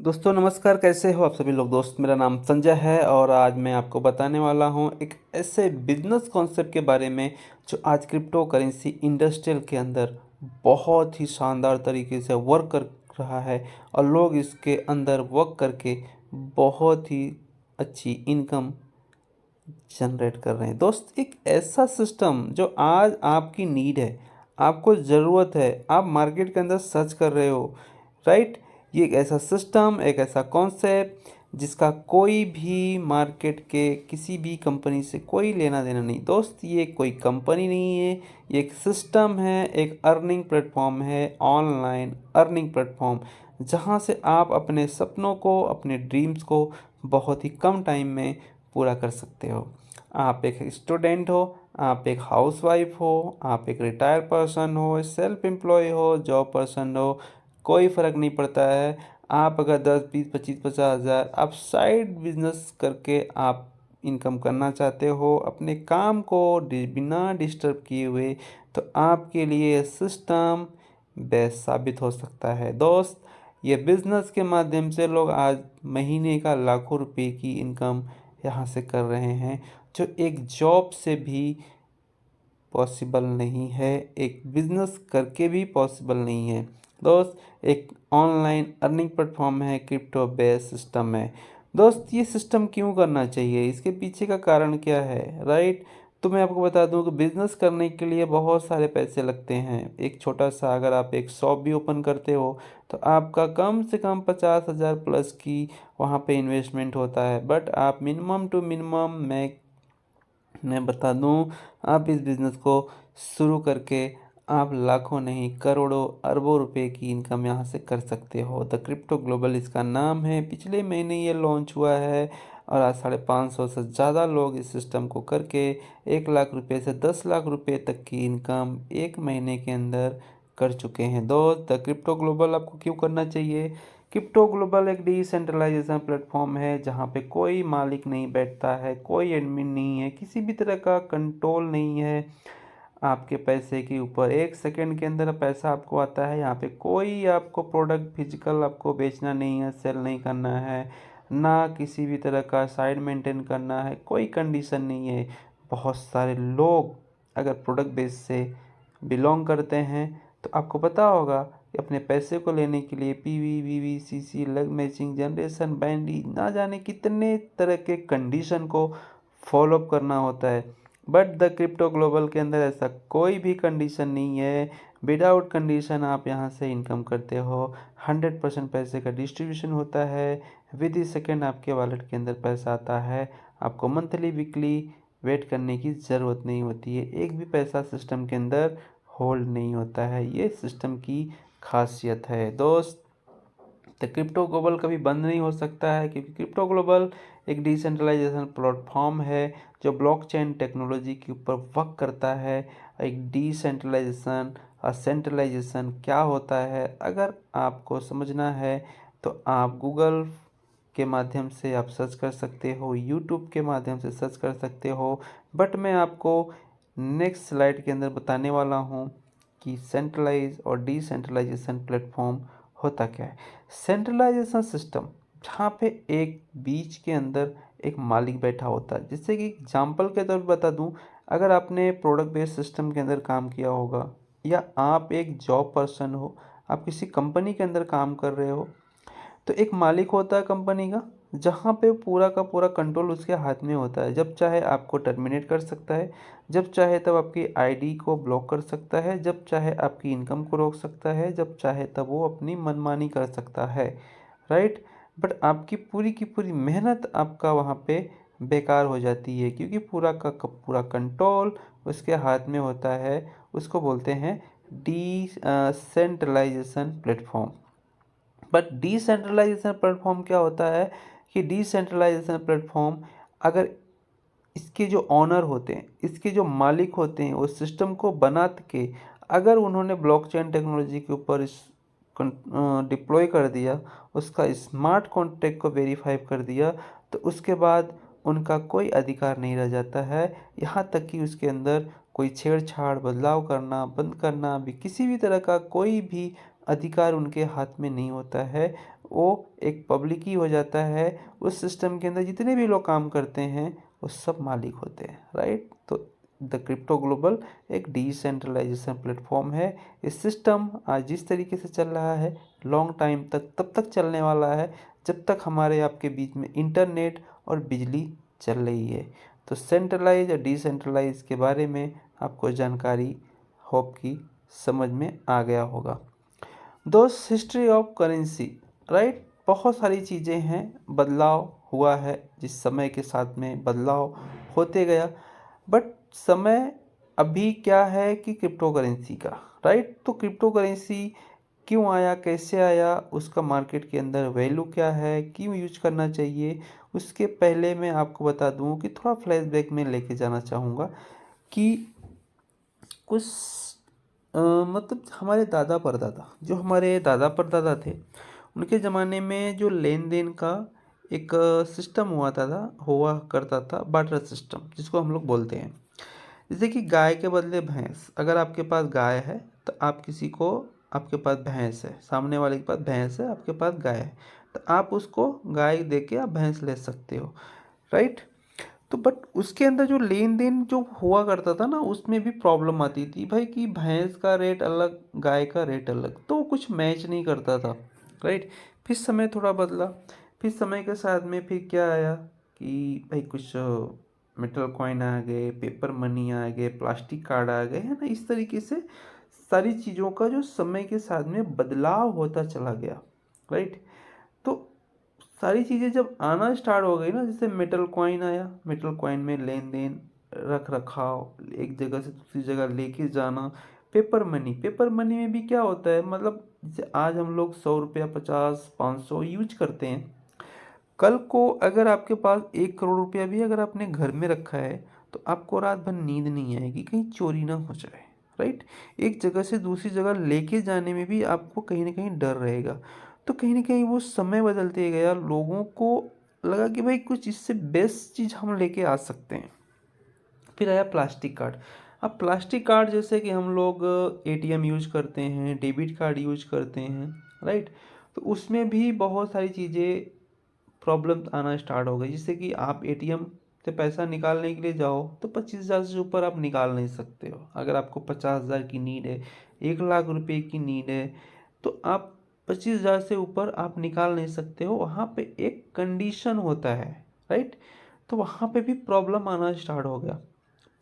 दोस्तों नमस्कार, कैसे हो आप सभी लोग। दोस्त, मेरा नाम संजय है और आज मैं आपको बताने वाला हूं एक ऐसे बिजनेस कॉन्सेप्ट के बारे में जो आज क्रिप्टो करेंसी इंडस्ट्रियल के अंदर बहुत ही शानदार तरीके से वर्क कर रहा है और लोग इसके अंदर वर्क करके बहुत ही अच्छी इनकम जनरेट कर रहे हैं। दोस्त, एक ऐसा सिस्टम जो आज आपकी नीड है, आपको ज़रूरत है, आप मार्केट के अंदर सर्च कर रहे हो, राइट। ये एक ऐसा सिस्टम, एक ऐसा कॉन्सेप्ट जिसका कोई भी मार्केट के किसी भी कंपनी से कोई लेना देना नहीं। दोस्त, ये कोई कंपनी नहीं है, ये एक सिस्टम है, एक अर्निंग प्लेटफॉर्म है, ऑनलाइन अर्निंग प्लेटफॉर्म, जहाँ से आप अपने सपनों को, अपने ड्रीम्स को बहुत ही कम टाइम में पूरा कर सकते हो। आप एक स्टूडेंट हो, आप एक हाउसवाइफ हो, आप एक रिटायर्ड पर्सन हो, सेल्फ एम्प्लॉय हो, जॉब पर्सन हो, कोई फ़र्क नहीं पड़ता है। आप अगर 10, 20, 25, 50 हज़ार आप साइड बिजनेस करके आप इनकम करना चाहते हो अपने काम को बिना डिस्टर्ब किए हुए, तो आपके लिए सिस्टम बेस्ट साबित हो सकता है। दोस्त, ये बिज़नेस के माध्यम से लोग आज महीने का लाखों रुपए की इनकम यहाँ से कर रहे हैं, जो एक जॉब से भी पॉसिबल नहीं है, एक बिजनेस करके भी पॉसिबल नहीं है। दोस्त, एक ऑनलाइन अर्निंग प्लेटफॉर्म है, क्रिप्टो बेस्ड सिस्टम है। दोस्त, ये सिस्टम क्यों करना चाहिए, इसके पीछे का कारण क्या है, राइट। तो मैं आपको बता दूं कि बिजनेस करने के लिए बहुत सारे पैसे लगते हैं। एक छोटा सा अगर आप एक शॉप भी ओपन करते हो तो आपका कम से कम 50 हज़ार प्लस की वहाँ पे इन्वेस्टमेंट होता है। बट आप मिनिमम टू मिनिमम मैं बता दूं, आप इस बिज़नेस को शुरू करके आप लाखों नहीं करोड़ों अरबों रुपए की इनकम यहाँ से कर सकते हो। द क्रिप्टो ग्लोबल इसका नाम है। पिछले महीने ये लॉन्च हुआ है और आज 550 से ज़्यादा लोग इस सिस्टम को करके 1 लाख रुपए से 10 लाख रुपए तक की इनकम एक महीने के अंदर कर चुके हैं। दोस्त, द क्रिप्टो ग्लोबल आपको क्यों करना चाहिए। क्रिप्टो ग्लोबल एक डिसेंट्रलाइजेशन प्लेटफॉर्म है जहाँ पे कोई मालिक नहीं बैठता है, कोई एडमिन नहीं है, किसी भी तरह का कंट्रोल नहीं है आपके पैसे के ऊपर। 1 सेकंड के अंदर पैसा आपको आता है। यहाँ पे कोई आपको प्रोडक्ट फिजिकल आपको बेचना नहीं है, सेल नहीं करना है, ना किसी भी तरह का साइड मेंटेन करना है, कोई कंडीशन नहीं है। बहुत सारे लोग अगर प्रोडक्ट बेस से बिलोंग करते हैं तो आपको पता होगा कि अपने पैसे को लेने के लिए पीवी वीवी सीसी लग मैचिंग जनरेशन बैंडी ना जाने कितने तरह के कंडीशन को फॉलोअप करना होता है। बट द क्रिप्टो ग्लोबल के अंदर ऐसा कोई भी कंडीशन नहीं है। विदाउट कंडीशन आप यहाँ से इनकम करते हो। 100% पैसे का डिस्ट्रीब्यूशन होता है। विद इन सेकेंड आपके वॉलेट के अंदर पैसा आता है। आपको मंथली वीकली वेट करने की ज़रूरत नहीं होती है। एक भी पैसा सिस्टम के अंदर होल्ड नहीं होता है। ये सिस्टम की खासियत है। दोस्त, तो क्रिप्टो ग्लोबल कभी बंद नहीं हो सकता है, क्योंकि क्रिप्टो ग्लोबल एक डिसेंट्रलाइजेशन प्लेटफॉर्म है जो ब्लॉकचेन टेक्नोलॉजी के ऊपर वर्क करता है। एक डिसेंट्रलाइजेशन और सेंट्रलाइजेशन क्या होता है, अगर आपको समझना है तो आप गूगल के माध्यम से आप सर्च कर सकते हो, यूट्यूब के माध्यम से सर्च कर सकते हो। बट मैं आपको नेक्स्ट स्लाइड के अंदर बताने वाला हूँ कि सेंट्रलाइज और डिसेंट्रलाइजेशन प्लेटफॉर्म होता क्या है। सेंट्रलाइजेशन सिस्टम जहाँ पे एक बीच के अंदर एक मालिक बैठा होता है। जैसे कि एग्जांपल के तौर पर बता दूं, अगर आपने प्रोडक्ट बेस्ड सिस्टम के अंदर काम किया होगा या आप एक जॉब पर्सन हो, आप किसी कंपनी के अंदर काम कर रहे हो, तो एक मालिक होता है कंपनी का, जहाँ पे पूरा का पूरा कंट्रोल उसके हाथ में होता है। जब चाहे आपको टर्मिनेट कर सकता है, जब चाहे तब आपकी आईडी को ब्लॉक कर सकता है, जब चाहे आपकी इनकम को रोक सकता है, जब चाहे तब वो अपनी मनमानी कर सकता है, राइट। बट आपकी पूरी की पूरी मेहनत आपका वहाँ पे बेकार हो जाती है, क्योंकि पूरा का पूरा कंट्रोल उसके हाथ में होता है। उसको बोलते हैं decentralisation platform. But decentralisation platform क्या होता है कि डिसेंट्रलाइजेशन प्लेटफॉर्म, अगर इसके जो ऑनर होते हैं, इसके जो मालिक होते हैं, उस सिस्टम को बना के अगर उन्होंने ब्लॉकचेन टेक्नोलॉजी के ऊपर इस डिप्लॉय कर दिया, उसका स्मार्ट कॉन्ट्रैक्ट को वेरीफाई कर दिया, तो उसके बाद उनका कोई अधिकार नहीं रह जाता है। यहाँ तक कि उसके अंदर कोई छेड़छाड़, बदलाव करना, बंद करना भी, किसी भी तरह का कोई भी अधिकार उनके हाथ में नहीं होता है। वो एक पब्लिक ही हो जाता है। उस सिस्टम के अंदर जितने भी लोग काम करते हैं वो सब मालिक होते हैं, राइट। तो द क्रिप्टो ग्लोबल एक डिसेंट्रलाइजेशन प्लेटफॉर्म है। इस सिस्टम आज जिस तरीके से चल रहा है लॉन्ग टाइम तक तब तक चलने वाला है जब तक हमारे आपके बीच में इंटरनेट और बिजली चल रही है। तो सेंट्रलाइज और डिसेंट्रलाइज के बारे में आपको जानकारी होप की समझ में आ गया होगा। दोस्त, हिस्ट्री ऑफ करेंसी, राइट। बहुत सारी चीज़ें हैं, बदलाव हुआ है, जिस समय के साथ में बदलाव होते गया। बट समय अभी क्या है कि क्रिप्टो करेंसी का, राइट। तो क्रिप्टो करेंसी क्यों आया, कैसे आया, उसका मार्केट के अंदर वैल्यू क्या है, क्यों यूज करना चाहिए, उसके पहले मैं आपको बता दूं कि थोड़ा फ्लैशबैक में लेके जाना चाहूँगा कि कुछ मतलब हमारे दादा परदादा, जो हमारे दादा परदादा थे, उनके ज़माने में जो लेन देन का एक सिस्टम हुआ करता था, बार्टर सिस्टम जिसको हम लोग बोलते हैं। जैसे कि गाय के बदले भैंस, अगर आपके पास गाय है तो आप किसी को, आपके पास भैंस है, सामने वाले के पास भैंस है, आपके पास गाय है, तो आप उसको गाय दे के आप भैंस ले सकते हो, राइट। तो बट उसके अंदर जो लेन देन जो हुआ करता था ना, उसमें भी प्रॉब्लम आती थी भाई कि भैंस का रेट अलग, गाय का रेट अलग, तो कुछ मैच नहीं करता था, राइट। फिर समय थोड़ा बदला, फिर समय के साथ में फिर क्या आया कि भाई कुछ मेटल कॉइन आ गए, पेपर मनी आ गए, प्लास्टिक कार्ड आ गए, है ना। इस तरीके से सारी चीज़ों का जो समय के साथ में बदलाव होता चला गया, राइट। तो सारी चीज़ें जब आना स्टार्ट हो गई ना, जैसे मेटल कॉइन आया, मेटल कॉइन में लेन देन, रख रखाव, एक जगह से दूसरी जगह लेके जाना। पेपर मनी, पेपर मनी में भी क्या होता है, मतलब जैसे आज हम लोग 100 रुपया, 50, 500 यूज करते हैं, कल को अगर आपके पास 1 करोड़ रुपया भी अगर आपने घर में रखा है तो आपको रात भर नींद नहीं आएगी, कहीं चोरी ना हो जाए, राइट। एक जगह से दूसरी जगह लेके जाने में भी आपको कहीं ना कहीं डर रहेगा। तो कहीं ना कहीं वो समय बदलते गया, लोगों को लगा कि भाई कुछ इससे बेस्ट चीज़ हम लेके आ सकते हैं। फिर आया प्लास्टिक कार्ड। अब प्लास्टिक कार्ड जैसे कि हम लोग एटीएम यूज करते हैं, डेबिट कार्ड यूज करते हैं, राइट। तो उसमें भी बहुत सारी चीज़ें प्रॉब्लम आना स्टार्ट हो गई। जैसे कि आप एटीएम से पैसा निकालने के लिए जाओ तो 25,000 से ऊपर आप निकाल नहीं सकते हो। अगर आपको 50,000 की नीड है, 1 लाख रुपए की नीड है, तो आप 25,000 से ऊपर आप निकाल नहीं सकते हो। वहाँ पे एक कंडीशन होता है, राइट। तो वहाँ पे भी प्रॉब्लम आना स्टार्ट हो गया।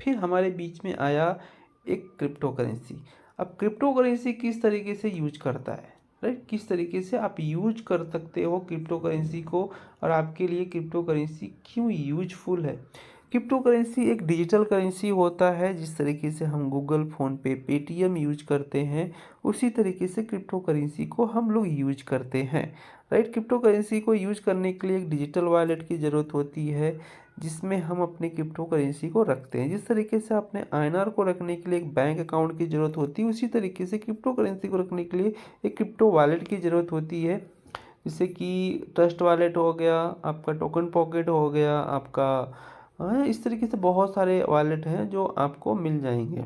फिर हमारे बीच में आया एक क्रिप्टो करेंसी। अब क्रिप्टो करेंसी किस तरीके से यूज करता है, राइट, किस तरीके से आप यूज कर सकते हो क्रिप्टो करेंसी को, और आपके लिए क्रिप्टो करेंसी क्यों यूजफुल है। क्रिप्टो करेंसी एक डिजिटल करेंसी होता है। जिस तरीके से हम गूगल, फ़ोन पे, पेटीएम यूज करते हैं, उसी तरीके से क्रिप्टो करेंसी को हम लोग यूज करते हैं, राइट। क्रिप्टो करेंसी को यूज करने के लिए एक डिजिटल वॉलेट की ज़रूरत होती है, जिसमें हम अपने क्रिप्टो करेंसी को रखते हैं। जिस तरीके से अपने आईएनआर को रखने के लिए एक बैंक अकाउंट की ज़रूरत होती है, उसी तरीके से क्रिप्टो करेंसी को रखने के लिए एक क्रिप्टो वॉलेट की ज़रूरत होती है। जैसे कि ट्रस्ट वॉलेट हो गया, आपका टोकन पॉकेट हो गया, आपका इस तरीके से बहुत सारे वॉलेट हैं जो आपको मिल जाएंगे।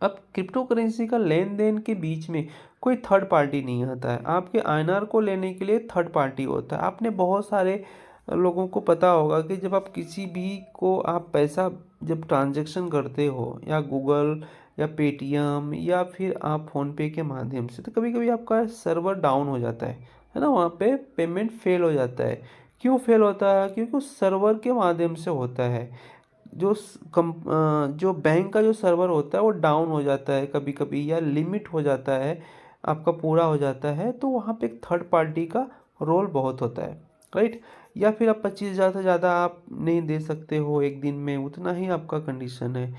अब क्रिप्टो करेंसी का लेन देन के बीच में कोई थर्ड पार्टी नहीं आता है। आपके आईएनआर को लेने के लिए थर्ड पार्टी होता है। आपने बहुत सारे लोगों को पता होगा कि जब आप किसी भी को आप पैसा जब ट्रांजैक्शन करते हो, या गूगल या पेटीएम या फिर आप फ़ोनपे के माध्यम से, तो कभी कभी आपका सर्वर डाउन हो जाता है ना, वहाँ पे पेमेंट फेल हो जाता है। क्यों फेल होता है? क्योंकि उस सर्वर के माध्यम से होता है। जो बैंक का जो सर्वर होता है वो डाउन हो जाता है कभी कभी, या लिमिट हो जाता है, आपका पूरा हो जाता है, तो वहाँ पे एक थर्ड पार्टी का रोल बहुत होता है, राइट। या फिर आप 25,000 से ज़्यादा आप नहीं दे सकते हो एक दिन में, उतना ही आपका कंडीशन है।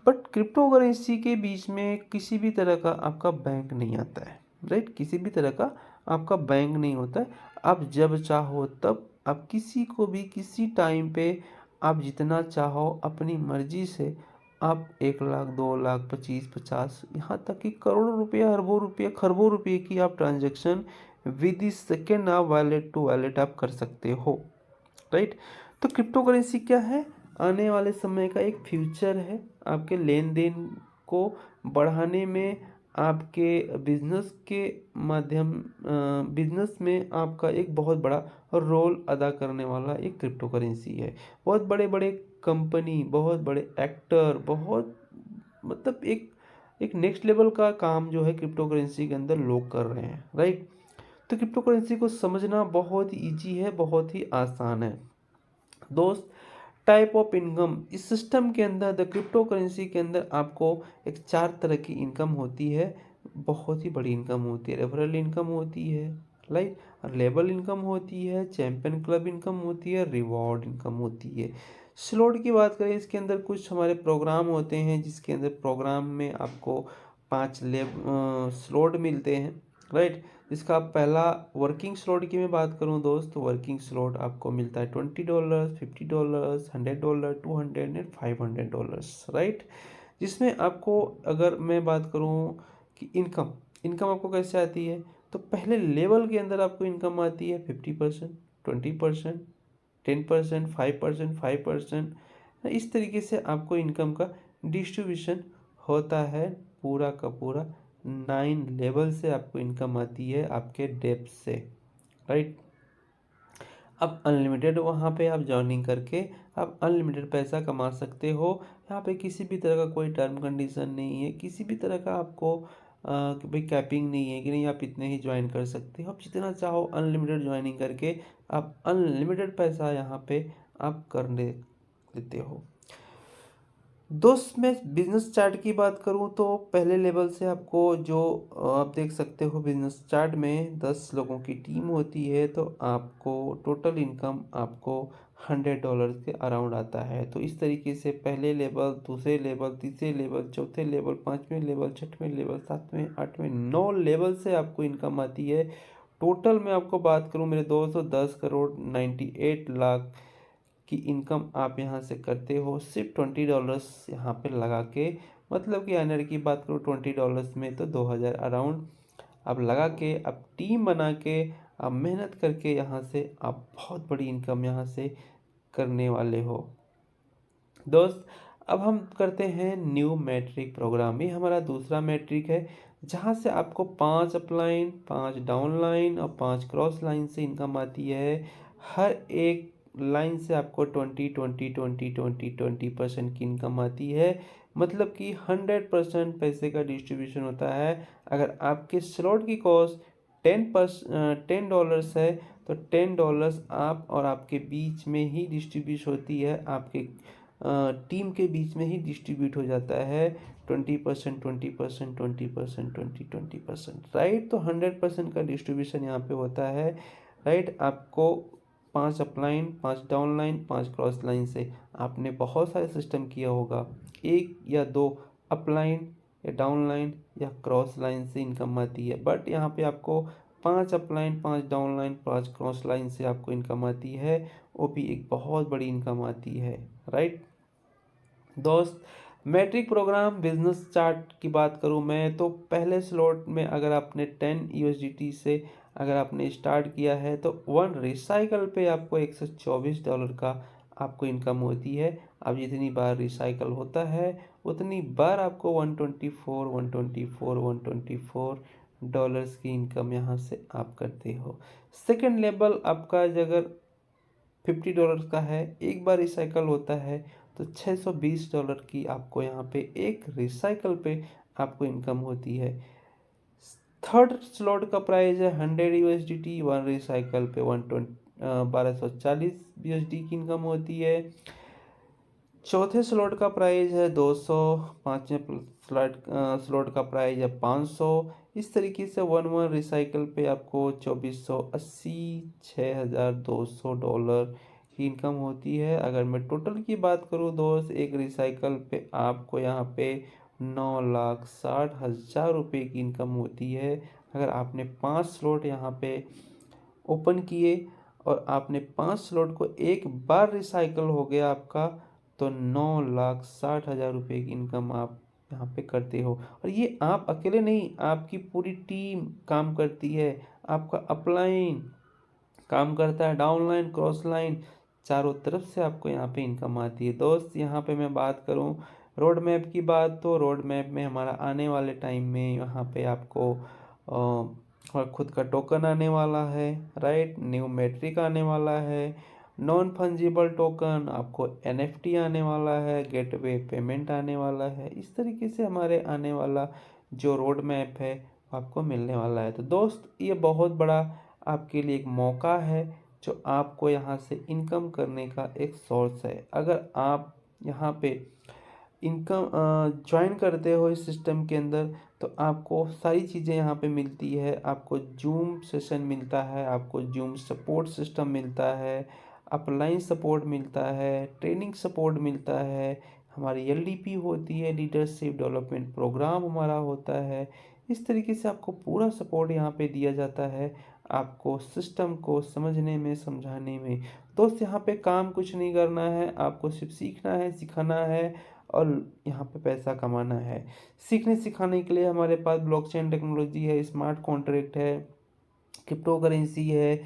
बट क्रिप्टो करेंसी के बीच में किसी भी तरह का आपका बैंक नहीं आता है, राइट। किसी भी तरह का आपका बैंक नहीं होता है। आप जब चाहो तब आप किसी को भी किसी टाइम पे आप जितना चाहो अपनी मर्जी से आप 1 लाख, 2 लाख, 25, 50, यहाँ तक कि करोड़ों रुपया, अरबों रुपये, खरबों रुपये की आप ट्रांजैक्शन विद इन सेकेंड आप वॉलेट टू वॉलेट आप कर सकते हो, राइट। तो क्रिप्टो करेंसी क्या है? आने वाले समय का एक फ्यूचर है। आपके लेन देन को बढ़ाने में, आपके बिज़नेस के माध्यम बिज़नेस में आपका एक बहुत बड़ा रोल अदा करने वाला एक क्रिप्टो करेंसी है। बहुत बड़े-बड़े कंपनी, बहुत बड़े एक्टर, बहुत मतलब एक एक नेक्स्ट लेवल का काम जो है क्रिप्टो करेंसी के अंदर लोग कर रहे हैं, राइट? तो क्रिप्टो करेंसी को समझना बहुत ही ईज़ी है, बहुत ही आसान है। दोस्त, टाइप ऑफ इनकम इस सिस्टम के अंदर द क्रिप्टो करेंसी के अंदर आपको एक 4 तरह की इनकम होती है। बहुत ही बड़ी इनकम होती है। रेफरल इनकम होती है, राइट? लेबल इनकम होती है, चैंपियन क्लब इनकम होती है, रिवॉर्ड इनकम होती है। स्लॉट की बात करें, इसके अंदर कुछ हमारे प्रोग्राम होते हैं जिसके अंदर प्रोग्राम में आपको 5 स्लॉट मिलते हैं, राइट? इसका पहला वर्किंग स्लॉट की मैं बात करूं दोस्त, तो वर्किंग स्लॉट आपको मिलता है $20, $50, $100, 200 एंड $500, राइट? जिसमें आपको, अगर मैं बात करूं कि इनकम इनकम आपको कैसे आती है, तो पहले लेवल के अंदर आपको इनकम आती है 50%, 20%, 10%, 5%, 5%। इस तरीके से आपको इनकम का डिस्ट्रीब्यूशन होता है। पूरा का पूरा 9 लेवल से आपको इनकम आती है आपके डेप्थ से, राइट? अब अनलिमिटेड वहाँ पे आप जॉइनिंग करके आप अनलिमिटेड पैसा कमा सकते हो। यहाँ पे किसी भी तरह का कोई टर्म कंडीशन नहीं है, किसी भी तरह का आपको कि भाई कैपिंग नहीं है कि नहीं आप इतने ही ज्वाइन कर सकते हो। आप जितना चाहो अनलिमिटेड ज्वाइनिंग करके आप अनलिमिटेड पैसा यहाँ पे आप करने लेते हो। दोस्त, मैं बिजनेस चार्ट की बात करूं तो पहले लेवल से आपको जो आप देख सकते हो बिजनेस चार्ट में 10 लोगों की टीम होती है, तो आपको टोटल इनकम आपको $100 के अराउंड आता है। तो इस तरीके से पहले लेवल, दूसरे लेवल, तीसरे लेवल, चौथे लेवल, पाँचवें लेवल, छठवें लेवल, सातवें, आठवें, 9 लेवल से आपको इनकम आती है। टोटल मैं आपको बात करूं मेरे दोस्त, 10 करोड़ 98 लाख की इनकम आप यहाँ से करते हो सिर्फ $20 यहाँ पे लगा के। मतलब कि एनर की बात करो $20 में तो 2000 अराउंड आप लगा के, आप टीम बना के, आप मेहनत करके यहाँ से आप बहुत बड़ी इनकम यहाँ से करने वाले हो। दोस्त, अब हम करते हैं न्यू मैट्रिक प्रोग्राम। ये हमारा दूसरा मैट्रिक है जहाँ से आपको 5 अपलाइन, 5 डाउनलाइन और 5 क्रॉस लाइन से इनकम आती है। हर एक लाइन से आपको 20-20-20-20-20% की इनकम आती है। मतलब कि 100% पैसे का डिस्ट्रीब्यूशन होता है। अगर आपके स्लॉट की कॉस्ट $10 है तो $10 आप और आपके बीच में ही डिस्ट्रीब्यूट होती है, आपके टीम के बीच में ही डिस्ट्रीब्यूट हो जाता है। 20%, 20%, 20%, 20%, राइट? तो 100% का डिस्ट्रीब्यूशन यहाँ पे होता है, राइट? आपको 5 अपलाइन, 5 डाउनलाइन, 5 क्रॉस लाइन से आपने बहुत सारे सिस्टम किया होगा। 1 या 2 अपलाइन या डाउनलाइन या क्रॉस लाइन से इनकम आती है, बट यहाँ पे आपको 5 अपलाइन, 5 डाउनलाइन, 5 क्रॉस लाइन से आपको इनकम आती है। वो भी एक बहुत बड़ी इनकम आती है, राइट? दोस्त, मैट्रिक प्रोग्राम बिजनेस चार्ट की बात करूं मैं तो पहले स्लॉट में अगर आपने 10 USDT से अगर आपने स्टार्ट किया है तो 1 रिसाइकल पे आपको $124 का आपको इनकम होती है। अब जितनी बार रिसाइकल होता है उतनी बार आपको 124 डॉलर्स की इनकम यहाँ से आप करते हो। सेकेंड लेवल आपका अगर $50 का है, एक बार रिसाइकल होता है तो $620 की आपको यहाँ पे एक रिसाइकल पे आपको इनकम होती है। थर्ड स्लॉट का प्राइस है 100 USDT, 1 रिसाइकल पे 1240 USD की इनकम होती है। चौथे स्लॉट का प्राइस है 200, पाँचवें स्लॉट का प्राइस है 500। इस तरीके से 1 रिसाइकल पे आपको 2480, $6200 की इनकम होती है। अगर मैं टोटल की बात करूँ दोस्त, एक रिसाइकल पे आपको यहाँ पे 9,60,000 रुपये की इनकम होती है। अगर आपने 5 स्लॉट यहाँ पे ओपन किए और आपने 5 स्लॉट को एक बार रिसाइकल हो गया आपका, तो 9,60,000 रुपये की इनकम आप यहाँ पे करते हो। और ये आप अकेले नहीं, आपकी पूरी टीम काम करती है। आपका अपलाइन काम करता है, डाउनलाइन, क्रॉस लाइन, चारों तरफ से आपको यहाँ पे इनकम आती है। दोस्त, यहाँ पे मैं बात करूँ रोड मैप की बात, तो रोड मैप में हमारा आने वाले टाइम में यहाँ पे आपको और खुद का टोकन आने वाला है, राइट, न्यू मेट्रिक आने वाला है, नॉन फंजिबल टोकन, आपको एनएफटी आने वाला है, गेटवे पेमेंट आने वाला है। इस तरीके से हमारे आने वाला जो रोड मैप है आपको मिलने वाला है। तो दोस्त, ये बहुत बड़ा आपके लिए एक मौका है जो आपको यहाँ से इनकम करने का एक सोर्स है। अगर आप यहाँ पे इनकम ज्वाइन करते हो इस सिस्टम के अंदर, तो आपको सारी चीज़ें यहाँ पे मिलती है। आपको जूम सेशन मिलता है, आपको जूम सपोर्ट सिस्टम मिलता है, अपलाइन सपोर्ट मिलता है, ट्रेनिंग सपोर्ट मिलता है, हमारी एलडीपी होती है, लीडरशिप डेवलपमेंट प्रोग्राम हमारा होता है। इस तरीके से आपको पूरा सपोर्ट यहाँ पे दिया जाता है, आपको सिस्टम को समझने में, समझाने में। दोस्त, यहाँ पे काम कुछ नहीं करना है, आपको सिर्फ सीखना है, सिखाना है और यहाँ पे पैसा कमाना है। सीखने सिखाने के लिए हमारे पास ब्लॉकचेन टेक्नोलॉजी है, स्मार्ट कॉन्ट्रैक्ट है, क्रिप्टो करेंसी है,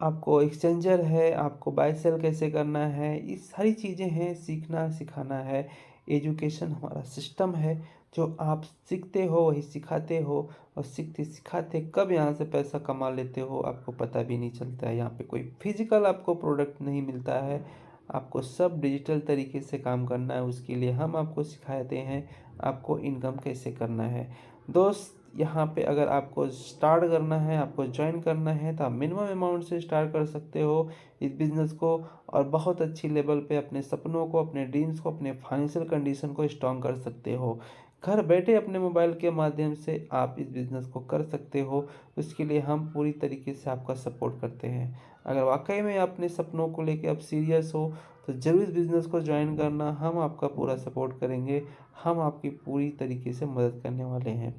आपको एक्सचेंजर है, आपको बाय सेल कैसे करना है, ये सारी चीज़ें हैं। सीखना सिखाना है, एजुकेशन हमारा सिस्टम है। जो आप सीखते हो वही सिखाते हो, और सीखते सिखाते कब यहाँ से पैसा कमा लेते हो आपको पता भी नहीं चलता है। यहाँ पे कोई फिजिकल आपको प्रोडक्ट नहीं मिलता है, आपको सब डिजिटल तरीके से काम करना है। उसके लिए हम आपको सिखाते हैं आपको इनकम कैसे करना है। दोस्त, यहाँ पे अगर आपको स्टार्ट करना है, आपको ज्वाइन करना है, तो आप मिनिमम अमाउंट से स्टार्ट कर सकते हो इस बिज़नेस को, और बहुत अच्छी लेवल पे अपने सपनों को, अपने ड्रीम्स को, अपने फाइनेंशियल कंडीशन को स्ट्रॉन्ग कर सकते हो। घर बैठे अपने मोबाइल के माध्यम से आप इस बिज़नेस को कर सकते हो। उसके लिए हम पूरी तरीके से आपका सपोर्ट करते हैं। अगर वाकई में अपने सपनों को लेकर आप सीरियस हो, तो ज़रूर इस बिज़नेस को ज्वाइन करना, हम आपका पूरा सपोर्ट करेंगे, हम आपकी पूरी तरीके से मदद करने वाले हैं।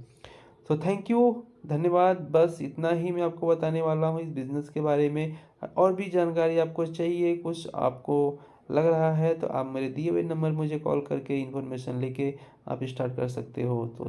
तो थैंक यू, धन्यवाद। बस इतना ही मैं आपको बताने वाला हूँ इस बिज़नेस के बारे में। और भी जानकारी आपको चाहिए, कुछ आपको लग रहा है, तो आप मेरे दिए हुए नंबर मुझे कॉल करके इन्फॉर्मेशन लेके आप स्टार्ट कर सकते हो। तो